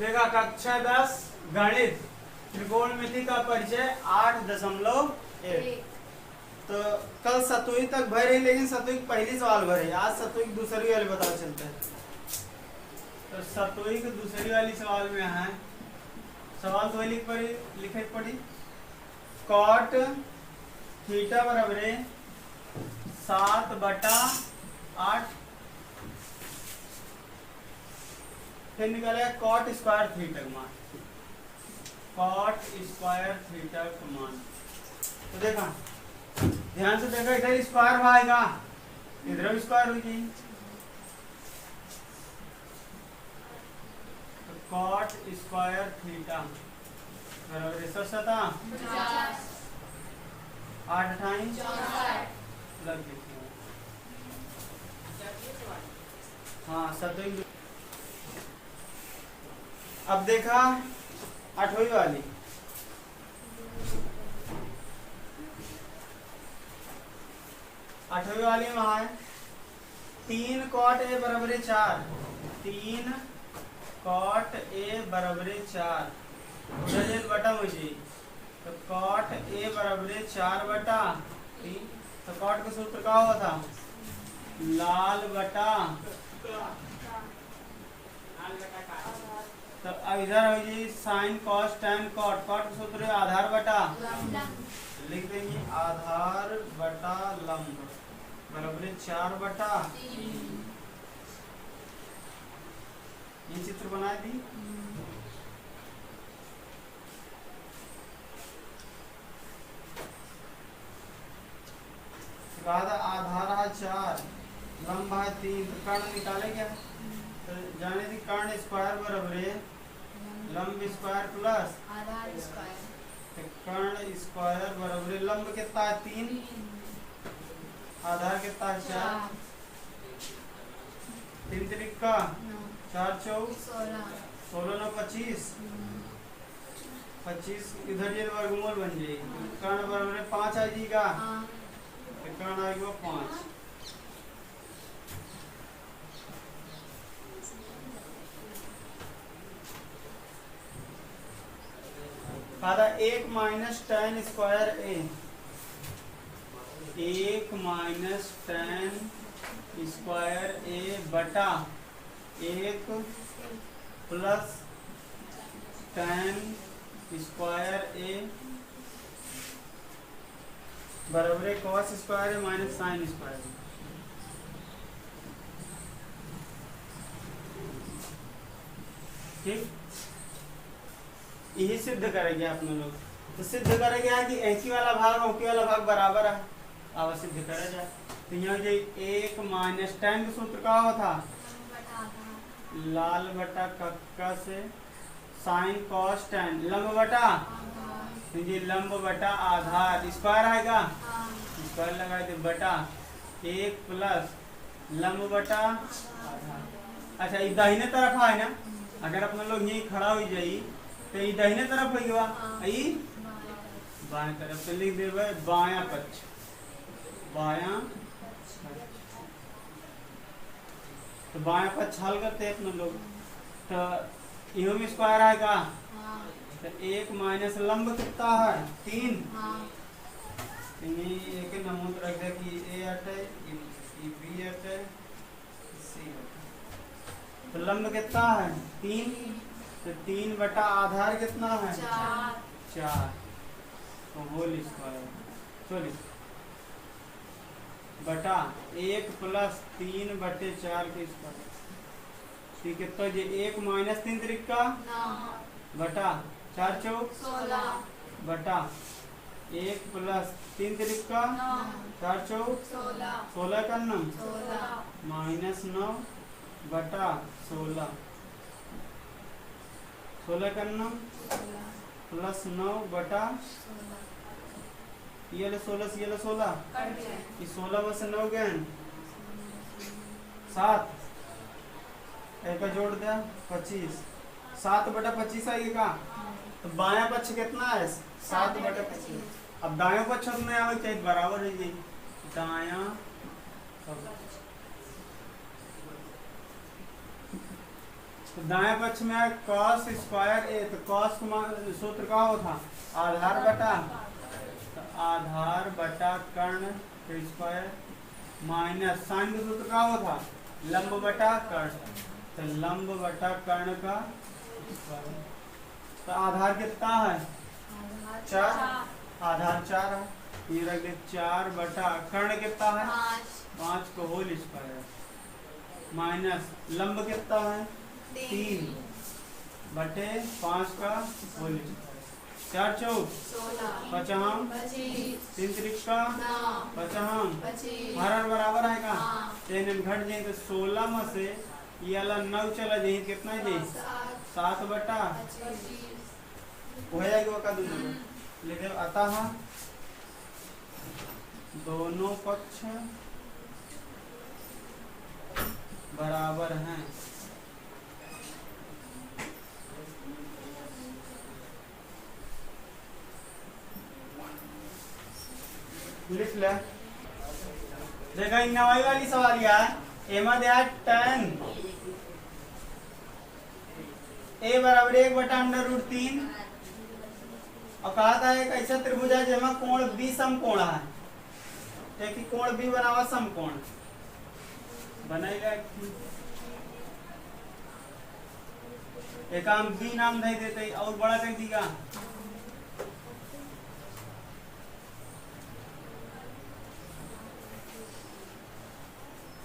देखा कक्षा 10 गणित त्रिकोणमिति का परिचय 8.1। तो कल सतुई तक भरे, लेकिन सतुई पहली सवाल भरे, आज सतुई दूसरी वाली बताओ चलते हैं। तो सतुई की दूसरी वाली सवाल में है, सवाल तो लिखे पड़ी कॉट थीटा बराबर 7/8, फिर निकालेगा कॉट स्क्वायर थीटा का मान, कॉट स्क्वायर थीटा का मान। तो देखा ध्यान से देखा, इधर स्क्वायर आएगा, इधर भी स्क्वायर हो जाएगी। तो कॉट स्क्वायर थीटा बराबर 8 लग गई। हाँ सतुई। अब देखा 8वीं वाली, में है 3 कॉट ए बराबर 4, 3 कॉट ए बराबर 4 बटा मुझे। तो कॉट ए बराबर 4/3। तो कॉट का सूत्र क्या हुआ था, लाल बटा। तो अब इधर हो जी sine cos tan cot, cot का सूत्र है आधार बटा, लिख देंगे आधार बटा लंब बराबर 4/3। ये चित्र बना दी। कहा था आधार है 4, लंब है 3, तो कर्ण निकाले क्या। तो जाने दी कर्ण स्क्वायर बराबर लंब स्क्वायर प्लस आधार स्क्वायर। तो कर्ण स्क्वायर बराबर लंब कितना है 3, आधार कितना है 4, 3 त्रिक का 4 चौक 16 9 25, 25 इधर ये वर्गमूल बन जाएगी। कर्ण बराबर 5 आ जाएगा, तो कर्ण आएगा 5। कहा 1 माइनस टैन स्क्वायर ए, 1 माइनस टैन स्क्वायर ए बटा 1 प्लस टैन स्क्वायर ए बराबर कॉस स्क्वायर ए माइनस साइन स्क्वायर। ठीक, यही सिद्ध करेंगे अपने लोग। तो सिद्ध करेंगे कि ऐसी वाला भाग औकी वाला भाग बराबर है, अब सिद्ध करा जाए। तो यहाँ जो 1 माइनस टैन का सूत्र क्या हुआ था, लाल बटा कक्का से साइन कॉस टैन लंब बटा, तो ये लंब बटा आधार स्क्वायर आएगा, स्क्वायर लगा दे बटा 1 प्लस लंब बटा आधार। अच्छा ये दाहिने तरफ है ना, अगर अपने लोग यही खड़ा हो जाई तो ये दाहिने तरफ हो गया, बाएं तरफ। तो लिख देवे बायां पक्ष, बायां पक्ष। तो बायां पक्ष हल करते हैं अपने लोग। तो इहो में स्क्वायर आएगा, तो 1 माइनस लंब कितना है 3, एक नमूद रख दे कि ए हटे, बी हटे, सी हटे। तो लंब कितना है 3, तो 3 बटा आधार कितना है 4, तो होल स्क्वायर सॉरी बटा 1 प्लस 3 बटे 4 के स्क्वायर। ठीक है, तो ये 1 माइनस 3 त्रिक का बटा 4 चौक 16 बटा 1 प्लस 3 त्रिक का 4 चौक 16 का 9 माइनस 9 बटा 16 का 9 प्लस 9 बटा ये 16 ये 16, ये 16 में से 9 गए 7, एक जोड़ दिया 25, 7/25 आएगा। तो बायां पक्ष कितना है 7/25। अब दायां पक्ष में आवे चाहिए बराबर है जी, दायां तो दाएं पक्ष में कॉस स्क्वायर ए, तो कॉस सूत्र का होता आधार बटा, तो आधार बटा कर्ण के स्क्वायर माइनस साइन का सूत्र का होता लंब बटा कर्ण, तो लंब बटा कर्ण का स्क्वायर। तो आधार कितना है 4, आधार 4 है, ये रख दे 4 बटा कर्ण कितना है 5 को होल स्क्वायर माइनस लंब कितना है 3 बटे 5 का होल स्क्वायर। 4 चौक 55, 3 त्रिका 55, हर बराबर है का तेन घट जाए तो 16 में से ये वाला 9 चला जाए कितना जाए 7 बटा हो जाएगा का दूसरा लेकिन अतः दोनों पक्ष बराबर हैं। लिख ले देखा नवाई वाली सवाल यार एमा दिया tan a बराबर 1 बटा अंडर रूट 3 और कहा था एक ऐसा त्रिभुज है जिसमें कोण b समकोण है, एक ही कोण b बनावा समकोण बनाएगा। एक हम b नाम दे देते और बड़ा कर देगा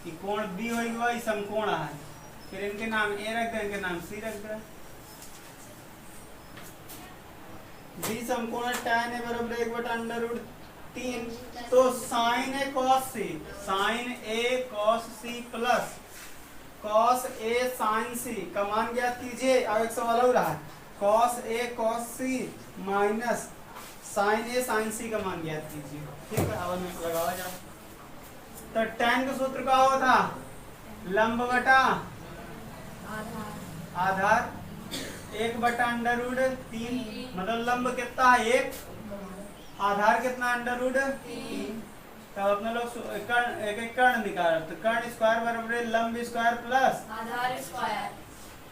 कि कोण b होगा ये समकोण है, फिर इनके नाम a रख दे, इनके नाम c रख दे। b समकोण tan a बराबर 1 बटा अंडर रूट 3, तो sine a cos c, sine a cos c plus cos a sin c का मान ज्ञात कीजिए। अब एक सवाल हो रहा है cos a cos c minus sin a sin c का मान ज्ञात कीजिए। ठीक है, अब हमें लगावा जाए तो tan का सूत्र क्या होता लंब बटा आधार 1 बटा अंडर रूट 3, मतलब लंब कितना है 1, आधार कितना अंडर रूट 3। तब अपने लोग एक एक कर्ण निकाल, तो कर्ण स्क्वायर बराबर लंब स्क्वायर प्लस आधार स्क्वायर,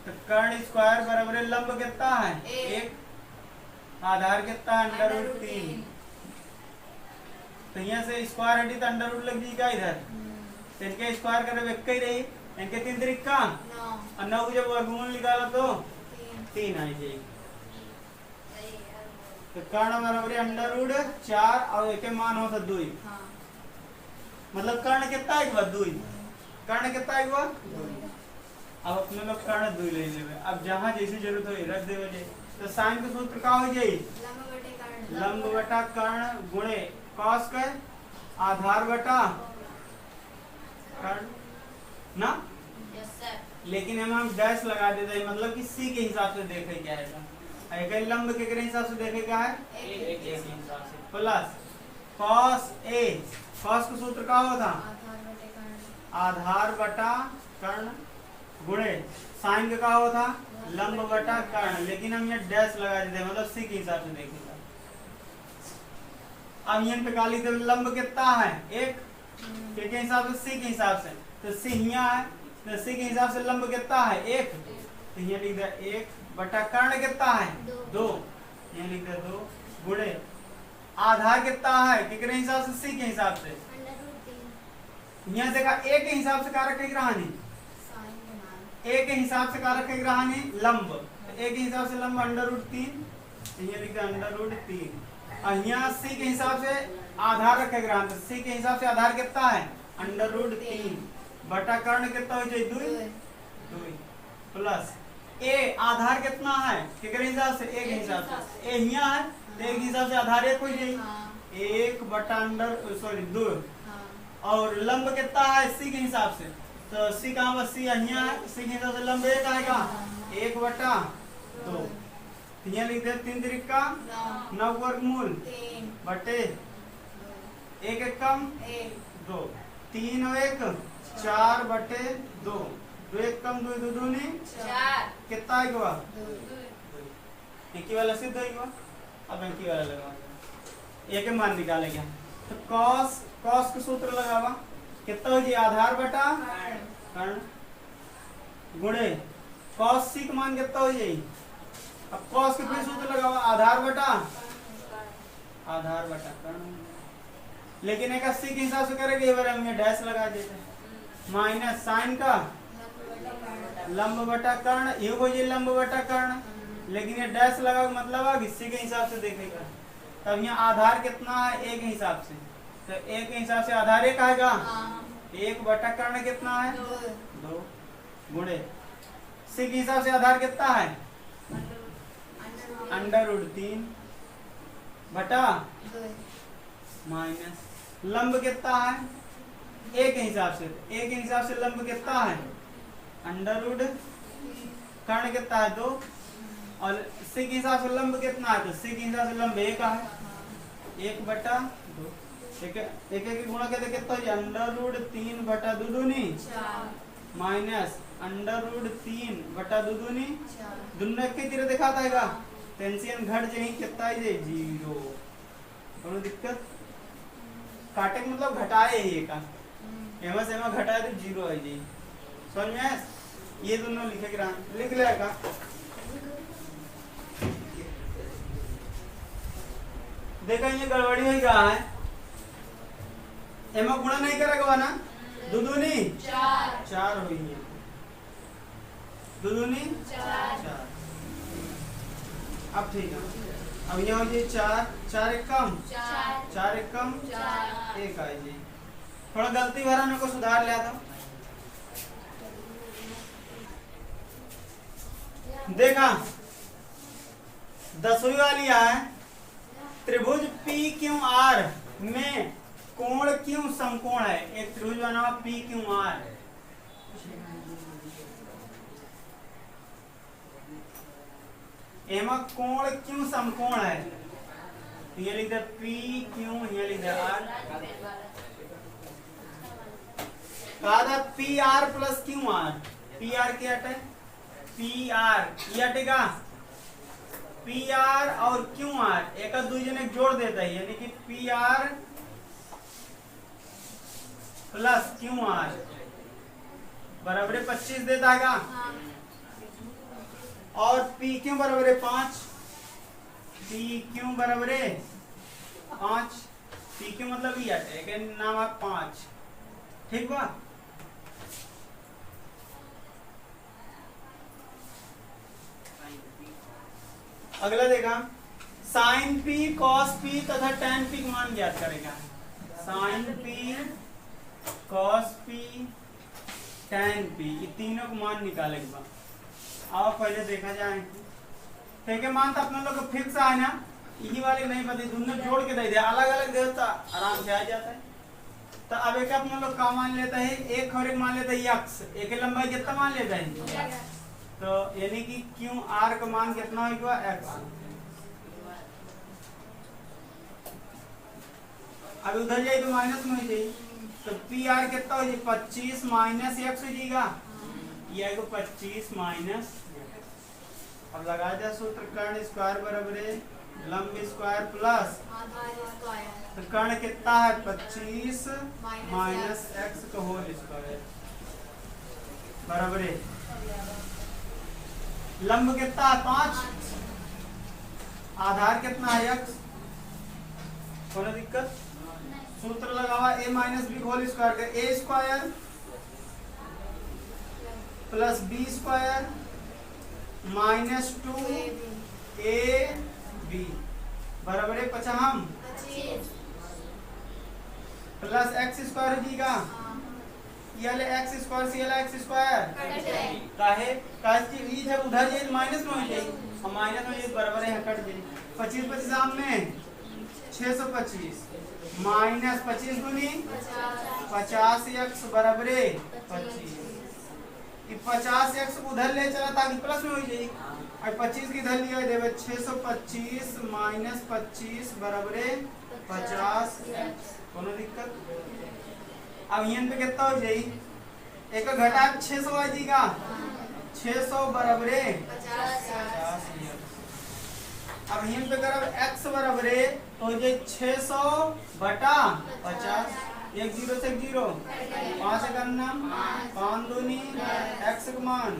तो कर्ण स्क्वायर बराबर लंब कितना है 1, आधार कितना अंडर रूट 3। तो यहाँ से स्क्वायर हटी तो अंडर रूट लग जाएगा इधर, तो इनके स्क्वायर करे एक ही रही, इनके 3 त्रिका 9 और 9 जब वर्गमूल निकाला तो 3 आ जाएगी। तो कर्ण बराबर अंडर रूट 4 और एक मान होता 2, मतलब कर्ण कितना है 2, कर्ण कितना है 2। अब अपने लोग कर्ण 2 ले लेवे, अब जहाँ जैसी जरूरत हो रख देवे। तो साइन का सूत्र क्या हो जाए लंब बटा कर्ण गुणे कॉस का आधार बटा कर्ण ना, लेकिन हम डैश लगा देते हैं, मतलब कि सी के हिसाब से देखे क्या है, एक लंब के हिसाब से देखे क्या है एक के हिसाब से प्लस cos a, cos का सूत्र क्या होता आधार बटा कर्ण गुणे साइन का क्या होता लंब बटा कर्ण, लेकिन हम ये डैश लगा देते हैं, मतलब सी के हिसाब से देखेगा। अब यहाँ पे काली तो लंब कितना है 1 के हिसाब से सी के हिसाब से, तो सी यहाँ है, तो सी के हिसाब से लंब कितना है 1, तो यहाँ लिख दिया 1 बटा कर्ण कितना है 2, यहाँ लिख दिया 2 गुणे आधार कितना है कितने हिसाब से सी के हिसाब से, यहाँ देखा a के हिसाब से क्या रखेगी रहानी, a के हिसाब से क्या रखेगी रहानी लंब, तो a के हिसाब से लंब अंडर रूट 3, यहाँ लिख दिया अंडर रूट 3, और यहाँ सी के हिसाब से आधार रखेगा रहानी, तो सी के हिसाब से आधार कितना है अंडर रूट 3 बटा कर्ण कितना हो जाए 2 प्लस a आधार कितना है कितने हिसाब से a के हिसाब से, a यहाँ है तो एक हिसाब से आधार 1 हो जाए 1 बटा अंडर सॉरी 2, और लंब कितना है सी के हिसाब से, तो सी कहाँ पर सी यहाँ है, सी के हिसाब से लंब 1 आएगा 1 बटा 2, यहाँ लिख दे 3 त्रिका 9 वर्गमूल बटे 1 1 कम 2, 3 और 1 4 बटे 2, 2 1 कम 2 2 दूनी 4 कितना आएगा 1 वाला सिद्ध होगा। अब 1 वाला लगा एक मान निकालेंगे, तो cos का सूत्र लगावा कितना हो जाए आधार बटा कर्ण गुणे cos c का मान कितना हो जाएगी? अब cos के फिर सूत्र लगाओ, आधार बटा कर्ण, लेकिन एक 80 के हिसाब से करेंगे, ये बार हम डैश लगा देते हैं, माइनस साइन का लंब बटा कर्ण, ये हो जाए लंब बटा कर्ण, लेकिन ये डैश लगा मतलब आ हिस्से के हिसाब से देखेगा। तब यहाँ आधार कितना है? एक हिसाब से, तो एक के हिसाब से आधार एक आएगा, एक बटा कर्ण कितना है? 2 गुणे सी के हिसाब से आधार कितना है? √3 बटा माइनस लंब कितना है? एक के हिसाब से, एक के हिसाब से लंब कितना है? √ कर्ण कितना है? 2, और सी के हिसाब से लंब कितना है? तो सी के हिसाब से लंब 1 है, 1 बटा 2, एक एक गुणा करते कितना हो जाए? √3 बटा 2 दूनी माइनस √3 बटा 2 दूनी, दोनों एक तीर दिखाता है, टेंशन घट जाए कितना है? 0। कोनो दिक्कत? काटे का मतलब घटाए ही का, एमा से एमा घटाए तो 0 है जी, समझ में? ये दोनों लिखे के लिख लेगा। देखा ये गड़बड़ी हुई कहा है, एमा गुणा नहीं करेगा ना, 2 दूनी 4 हुई है, 2 दूनी 4। अब ठीक है, अब यहाँ हो जाए 4 एक कम 1 आई जी, थोड़ा गलती भरा मेरे को सुधार लिया था। देखा 10वीं वाली है, त्रिभुज PQR में कोण क्यों समकोण है? एक त्रिभुज बना हुआ PQR, एमा कोण क्यों समकोण है? ये लिख दे PQ, ये लिख दे R, कहा था PR प्लस QR, PR क्या है? PR ये हटेगा, PR और QR एक दूसरे ने जोड़ देता है, यानी कि PR प्लस QR बराबर 25 देता है, और PQ बराबर 5, PQ बराबर 5, PQ मतलब ये है नाम है 5, ठीक बा? अगला देखा साइन P, cos P तथा tan P का मान ज्ञात करेगा। Sine P, cos P, tan P, ये तीनों का मान निकालेगा। आओ पहले देखा जाए, ठीक है? मान तो अपने लोग को फिक्स है ना, यही वाले नहीं पता, दोनों जोड़ के दे दे, अलग अलग दे तो आराम से आ जाता है। तो अब एक अपने लोग का मान लेता है, एक और एक मान लेता है x, एक लंबाई कितना मान लेता है? तो यानी कि QR का मान कितना होगा? x। अब उधर जाए तो माइनस में हो जाए, तो PR कितना हो जाए? 25 माइनस x हो जाएगा, ये आएगा 25 माइनस। अब लगा दिया सूत्र, कर्ण स्क्वायर बराबर लंब स्क्वायर प्लस, तो कर्ण कितना है? 25 माइनस x का होल स्क्वायर बराबर लंब कितना है? 5, आधार कितना है? x। कोई दिक्कत? सूत्र लगा हुआ a minus B whole square का, a square plus b square minus 2ab बराबर 25 प्लस x स्क्वायर हो जाएगा, ये x स्क्वायर से ये x स्क्वायर काहे काहे जब उधर ये माइनस में हो जाए और माइनस में ये बराबर है कट जाए, 25 25 साम में 625 माइनस 25 दूनी 50x बराबर 25, ये 50x उधर ले चला ताकि प्लस में हो जाए, और 25 की इधर लिया देवे 625 माइनस 25 बराबर 50x। कोनो दिक्कत? अब यहाँ पे कितना हो जाए? एक घटा 600 आ जाएगा, 600 बराबर 50। अब यहाँ पे करब x बराबर तो हो जाए 600 बटा 50, 1 0 से 0 5 करना 5 दूनी x का मान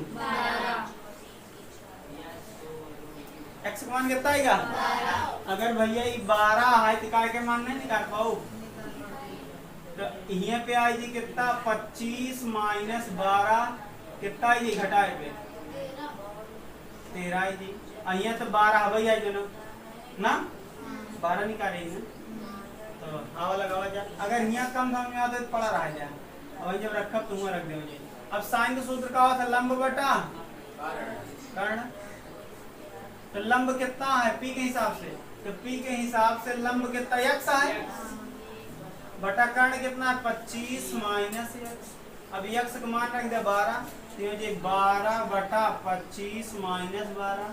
x का मान कितना आएगा? अगर भैया ये 12 है तो काय के मान नहीं निकाल पाओ, तो यहाँ पे आई जी कितना 25 माइनस 12 कितना आई जी घटाए पे 13 आई जी। यहाँ तो 12 हवाई आई जो ना 12 निकाले ना, तो हवा लगावा जा। अगर यहाँ कम समझ में आता तो पड़ा रह जाए, और जब रखा तुम रख दे मुझे। अब साइन का सूत्र का था लंब बटा कर्ण, तो लंब कितना है p के हिसाब से, तो p के हिसाब से लंब कितना x है बटा कर्ण कितना है 25 माइनस x। अब x का मान रख दिया 12, तो ये 12 बटा 25 माइनस 12,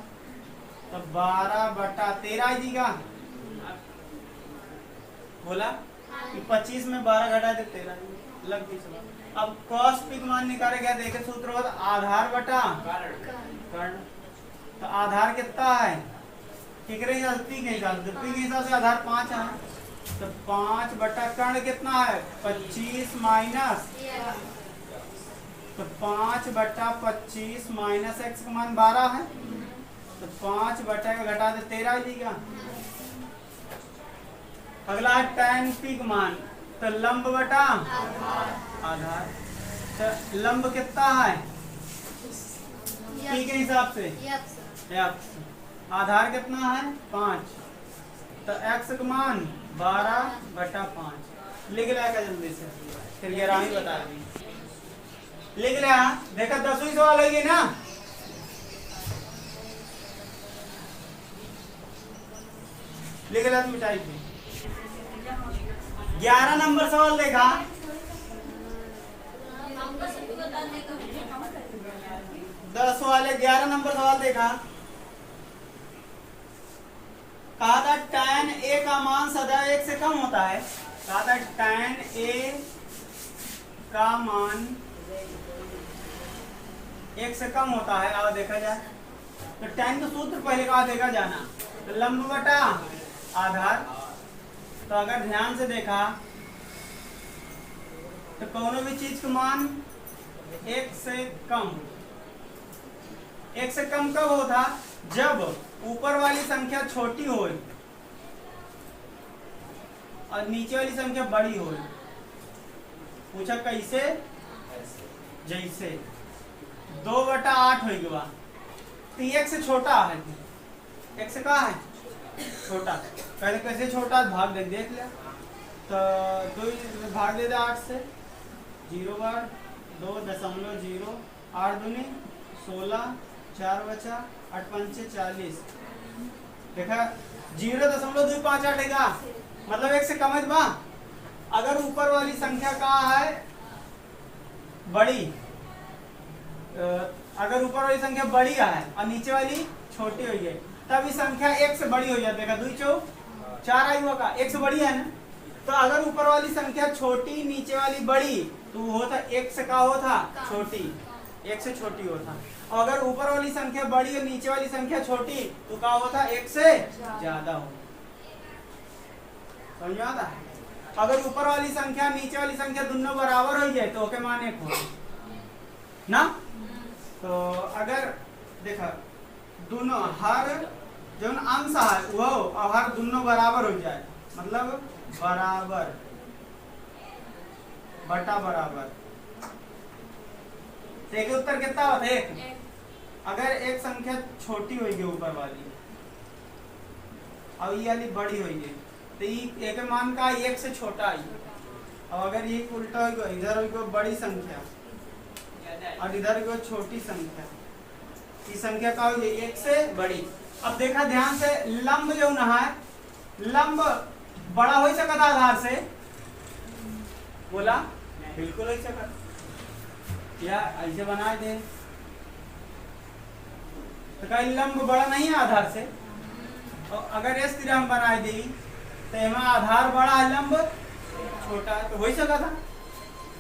तो 12 बटा 13 जी का बोला कि 25 में 12 घटा दे 13 लग गई सब। अब cos p का मान निकाले क्या देखे सूत्र होता आधार बटा कर्ण, तो आधार कितना है किकरे हिसाब से p के हिसाब से, p के हिसाब से आधार 5 है, तो 5 बटा कर्ण कितना है 25 माइनस, तो 5 बटा 25 माइनस x का मान 12 है, तो 5 बटा का घटा दे 13 जी का। अगला है tan p का मान, तो लंब बटा आधार, तो लंब कितना है p के हिसाब से x, आधार कितना है 5, तो x का मान 12 बटा 5 लिख लिया का जल्दी से, फिर 11वीं बता दी लिख लिया। देखा 10वीं सवाल होगी ना, लिख लिया तो मिटाई थी। 11 नंबर सवाल देखा, 10 वाले 11 नंबर सवाल देखा, कहा था tan a का मान सदा 1 से कम होता है, कहा था tan a का मान 1 से कम होता है। अब देखा जाए तो tan का सूत्र पहले कहा देखा जाना, तो लंब बटा आधार, तो अगर ध्यान से देखा तो कोनो भी चीज का मान 1 से कम, 1 से कम कब होता जब ऊपर वाली संख्या छोटी हो और नीचे वाली संख्या बड़ी हो। पूछा कैसे, जैसे 2/8 हो गया, तो 1 से छोटा है, 1 से कहा है छोटा, पहले कैसे छोटा भाग दे देख लिया, तो 2 भाग दे 8 से 0 बार 2.0 8 दूनी 16 4 बचा 8 पंचे 40, देखा 0.258 का मतलब 1 से कम है बा। अगर ऊपर वाली संख्या का है बड़ी, अगर ऊपर वाली संख्या बड़ी है और नीचे वाली छोटी हुई है तब ये संख्या 1 से बड़ी हो जाती है, 2 4 4 आई हुआ का 1 से बड़ी है ना, तो अगर ऊपर वाली संख्या छोटी नीचे वाली बड़ी तो होता 1 से का होता छोटी, 1 से छोटी होता। और अगर ऊपर वाली संख्या बड़ी और नीचे वाली संख्या छोटी तो का होता 1 से ज्यादा हो। समझ में आता? अगर ऊपर वाली संख्या नीचे वाली संख्या दोनों बराबर हो जाए तो ओके मान 1 हो ना। तो अगर देखा दोनों हर जो अंश है वो और हर दोनों बराबर हो जाए, मतलब बराबर बटा बराबर, तो एक उत्तर कितना होता है 1। अगर एक संख्या छोटी होगी ऊपर वाली और ये वाली बड़ी होगी तो ये एक मान का 1 से छोटा आई, और अगर ये उल्टा होगा इधर होगी बड़ी संख्या और इधर होगी छोटी संख्या, ये संख्या का होगी 1 से बड़ी। अब देखा ध्यान से लंब जो ना है, लंब बड़ा हो सकता आधार से, बोला बिल्कुल हो सकता, या ऐसे बना दे तो कहीं लंब बड़ा नहीं है आधार से, और अगर इस तरह हम बना दी तो एमा आधार बड़ा है लंब छोटा है, तो हो सका था,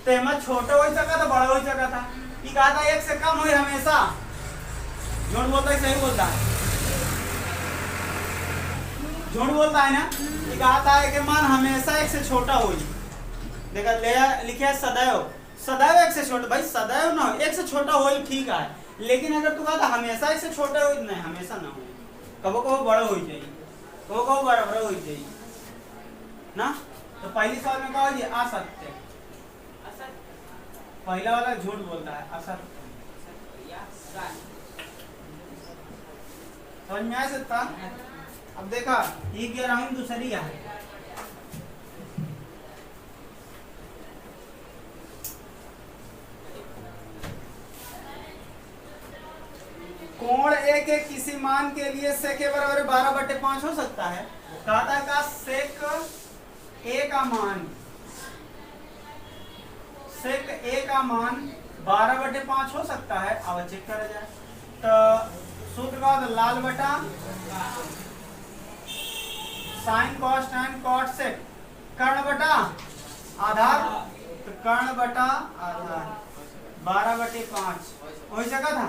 तो एमा छोटा हो सका था बड़ा हो सका था। ये कहा था 1 से कम हो हमेशा, झूठ बोलता है सही बोलता है, झूठ बोलता है ना। ये कहा था कि मान हमेशा 1 से छोटा हो, देखा लिखे है सदैव, सदैव 1 से छोटा, भाई सदैव ना हो 1 से छोटा हो ठीक है, लेकिन अगर तू कहा था हमेशा 1 से छोटा हो, नहीं हमेशा ना हो, कबो कबो बड़ा हो चाहिए, कबो कबो बराबर हो चाहिए ना। तो पहली सवाल में क्या हो जाए असत्य, पहला वाला झूठ बोलता है असत्य। समझ में आया सकता। अब देखा ये कह रहा हूं दूसरी है, कोण ए के किसी मान के लिए सेक के बराबर 12/5 हो सकता है। कहा था का सेक ए का मान, सेक ए का मान 12/5 हो सकता है। अब चेक करा जाए तो सूत्र का लाल बटा sine cos tan cot sec, कर्ण बटा आधार, तो कर्ण बटा आधार 12/5 हो सका था।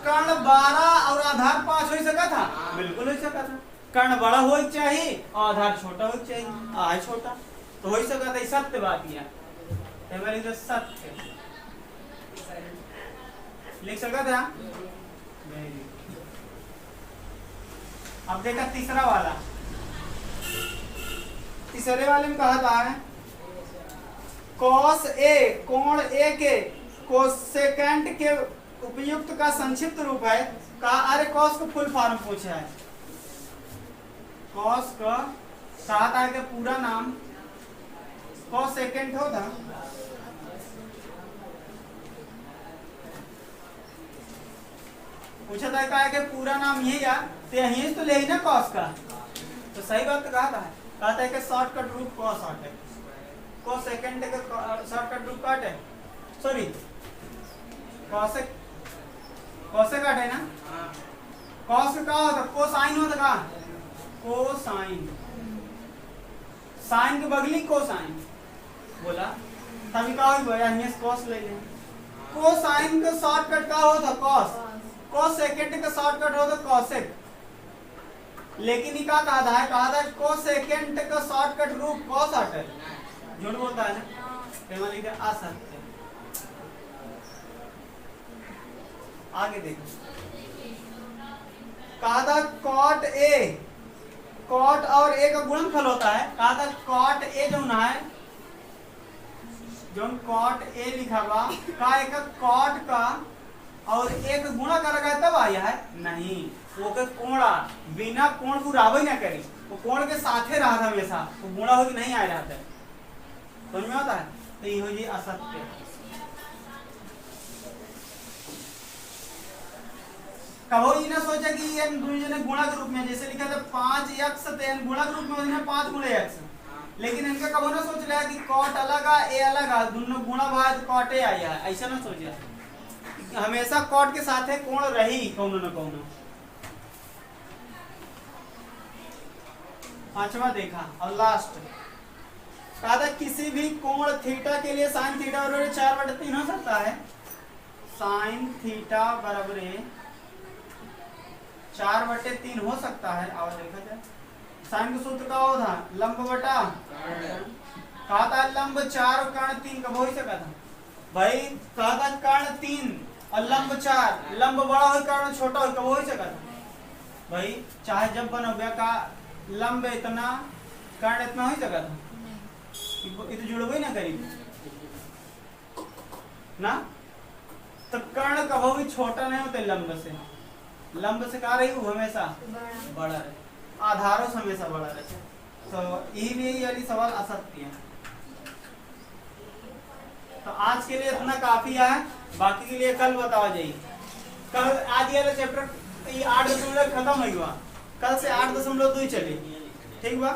कर्ण 12 और आधार 5 हो सका था, बिल्कुल हो सका था। कर्ण बड़ा हो चाहिए और आधार छोटा हो चाहिए, आधार छोटा तो हो सका था। सत्य बात यह सत्य लिख सका था। अब देखा तीसरा वाला, तीसरे वाले में कहा था कॉस ए, कोण ए के कोसेकेंट के उपयुक्त का संक्षिप्त रूप है। कहा अरे कॉस का फुल फॉर्म पूछा है, कॉस का साथ आगे पूरा नाम कोसेकेंट होता, पूछा था क्या है कि पूरा नाम यही है तो यही तो ले ही ना कॉस का, तो सही बात तो कहा था कि शॉर्टकट रूप कॉस है, कोसेकेंट का शॉर्टकट रूप काट है, सॉरी कॉसेक, कॉसेकट है ना। कॉस का क्या होता कोसाइन होता का, कोसाइन, साइन के बगली कोसाइन बोला तभी क्या हो गया कॉस ले लें। कोसाइन का शॉर्टकट क्या होता कॉस, कोसेकेंट का शॉर्टकट होता कॉसेक। लेकिन ये क्या कहा था कोसेकेंट का शॉर्टकट रूप कॉस आता है, झूठ बोलता है ना, लिखा असत्य। आगे देखो कहा था कॉट ए, कॉट और ए का गुणनफल होता है। कहा था कॉट ए जो ना है, जो कॉट ए लिखा हुआ का एक कॉट का और एक गुणा कर रखा है तब आया है नहीं, वो के कोणा बिना कोण को रावे ना करी, वो कोण के साथे रहा था हमेशा, वो गुणा हो कि नहीं आ रहा था, समझ में आता है। तो ये हो जी असत्य। कहो ये ना सोचा कि ये ने गुणा के रूप में जैसे लिखा था 5x तो गुणा के रूप में होना 5 गुणे x, लेकिन इनका कहो ना सोच लिया कि कॉट अलग है ए अलग है, दोनों गुणा भाग कॉट ए आया है, ऐसा ना सोचा। हमेशा कॉट के साथ है कोण रही कौनो न कौनो। पांचवा देखा और लास्ट कहा था किसी भी कोण थीटा के लिए साइन थीटा बराबर 4/3 हो सकता है। साइन थीटा बराबर 4/3 हो सकता है। और देखा जाए साइन का सूत्र का होता लंब बटा, कहा था लंब 4 और कर्ण 3 कब हो सका था भाई, कहा था कर्ण 3 और लंब 4, लंब बड़ा हो कर्ण छोटा हो कब हो सका था भाई, चाहे जब बन हो गया का लंब इतना कर्ण इतना हो सका था, ये तो जुड़बे ना करी ना। तो कर्ण कब भी छोटा नहीं होते लंब से, लंब से कहा रही हूँ हमेशा बड़ा रहे, आधारों से हमेशा बड़ा रहे। तो यही वाली सवाल असत्य है। तो आज के लिए इतना काफी है, बाकी के लिए कल बताओ जाइए। कल आज ये चैप्टर 8 दशमलव खत्म हुआ, कल से 8.2 चले, ठीक बा।